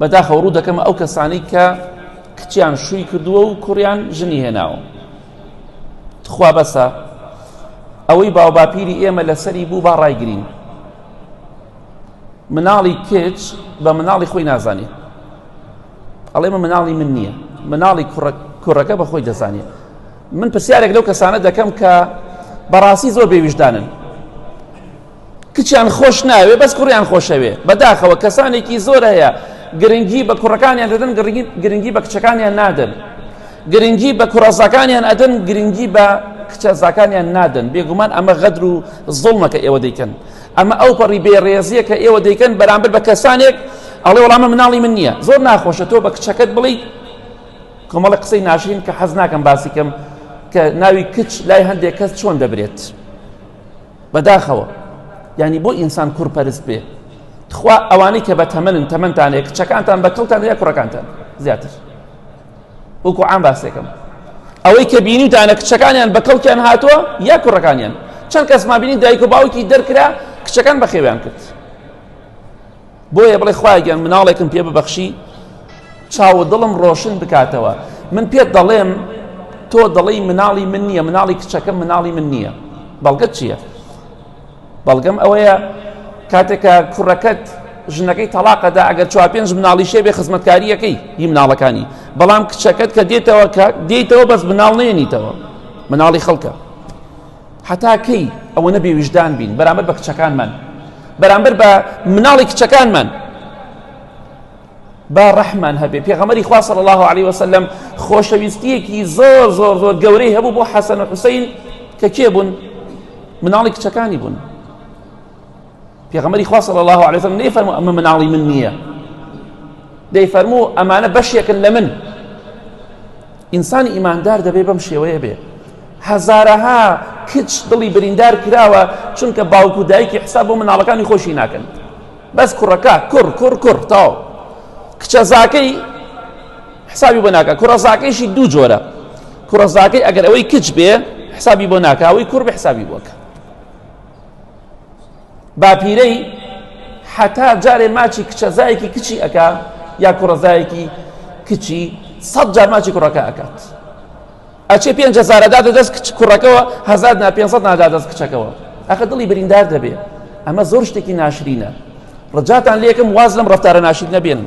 بەداخەوە ڕوو دەکەم ئەو کەسانی کە کچیان شووی کردووە و کوڕیان ژنی هێناوە. خوا بەسە ئەوەی باوباپیری ئێمە لەسەری بوو با ڕایگرین. مناڵی کچ بە مناڵی خۆی نازانێت، ئەڵێ مناڵی من نییە، مناڵی کوڕەکە بە خۆی دەزانێت. من پرسیارێک لەو کەسانە دەکەم کە بەڕاستی زۆر بێویژدانن، کچیان خۆش ناوێ بەس کوڕیان خۆشەوێ. بەداخەوە کەسانێکی زۆر هەیە گرنگی بە کوڕەکانیان دەدەن، گرنگی بە کچەکانیان نادەن، گرنگی بە کوڕەزاکانیان ئەدەن، گرنگی بە کچەزاکانیان نادەن. بێگومان ئەمە غەدر و زوڵمە کە ئێوە دەیکەن، ئەمە ئەو پەڕی بێڕێزیە کە ئێوە دەیکەن بەرامبەر بە کەسانێک ئەڵێ وەڵامە مناڵی من نییە. زۆر ناخۆشە تۆ بە کچەکەت بڵێ کۆمەڵە قسەی ناشرین کە حەز ناکەم باسی کەم کە ناوی کچ لای هەندێک کەس چۆن دەبرێت. بەداخەوە یعنی بۆ ئینسان کوڕپەرست بێ. خوا ئەوانەی کە بە تەمەنن تەمەنتانەیە کچەکانتان بە کەوتان یا کوڕەکانتان زیاتر وەکو عام باسێکم ئەوەی کە بینیتانە کچەکانیان بە کەوتیان هاتووە یا کوڕەکانیان. چەند کەسمان بینی دایک و باوکی دەرکرا کچەکان بەخێویان کرد. بۆیە بڵێ خوای گیان مناڵێکم پێ ببەخشی چاوە دڵم ڕۆشن بکاتەوە. من پێت دەڵێم تۆ دەڵێی مناڵی من نییە، مناڵی کچەکەم مناڵی من نییە. بەڵگەت چییە؟ بەڵگەم ئەوەیە کاتێکە کوڕەکەت ژنەکەی تەلاقەدا ئەگەر 4-5 مناڵی شێبێ خزمەتکاریەکەی هی مناڵەکانی، بەڵام کچەکەت کە دێتەوە بەس مناڵ نێنیتەوە، مناڵی خەڵکە. حتاکەی ئەوە نەبێ ویژدان بین بەرامبەر بە کچەکانمان، بەرامبەر بە مناڵی کچەکانمان با ڕەحمان هەبێ. پێغەمبەری خوا صلی الله علیه وسلم خۆشەویستیەکی زۆر زۆر زۆر گەورەی هەبوو بۆ حەسەن و حوسەین کە کێ بوون؟ مناڵی کچەکانی بوون. پێغەمبەری خوا صلی الله علیه وسلم نەیفەرموو ئەمە مناڵی من نییە، دەیفەرموو ئەمانە بەشێکن لە من. ئینسانی ئیماندار دەبێ بەم شێوەیە بێ. هەزارەها کچ دڵی بریندار کراوە چونکە باوکو دایکی حساب بۆ مناڵەکانی خۆشی ناکەن، بەس کوڕەکە کوڕ تاو، کچەزاکەی حسابی بۆ ناکە، کوڕەزاکەیشی دوو جۆرە. کوڕەزاکەی ئەگەر ئەوەی کچ بێ حسابی بۆ ناکە، ئەوەی کوڕ بێ حسابی بۆکە. باپیرەی حتا جارێ ماچی کچەزایەکی کچی ئەکا یا کوڕەزایەکی کچی 100 جار ماچی کوڕەکە ئەکات. ئەچێ 5,000 دەست کوڕەکەەوە 1500 نادا دەست کچەکەەوە. ئەخە دڵی بریندار دەبێ. ئەمە زۆر شتێکی ناشرینە. ڕجاتان لێکم واز لەم ڕەفتارە ناشرینە بێنن.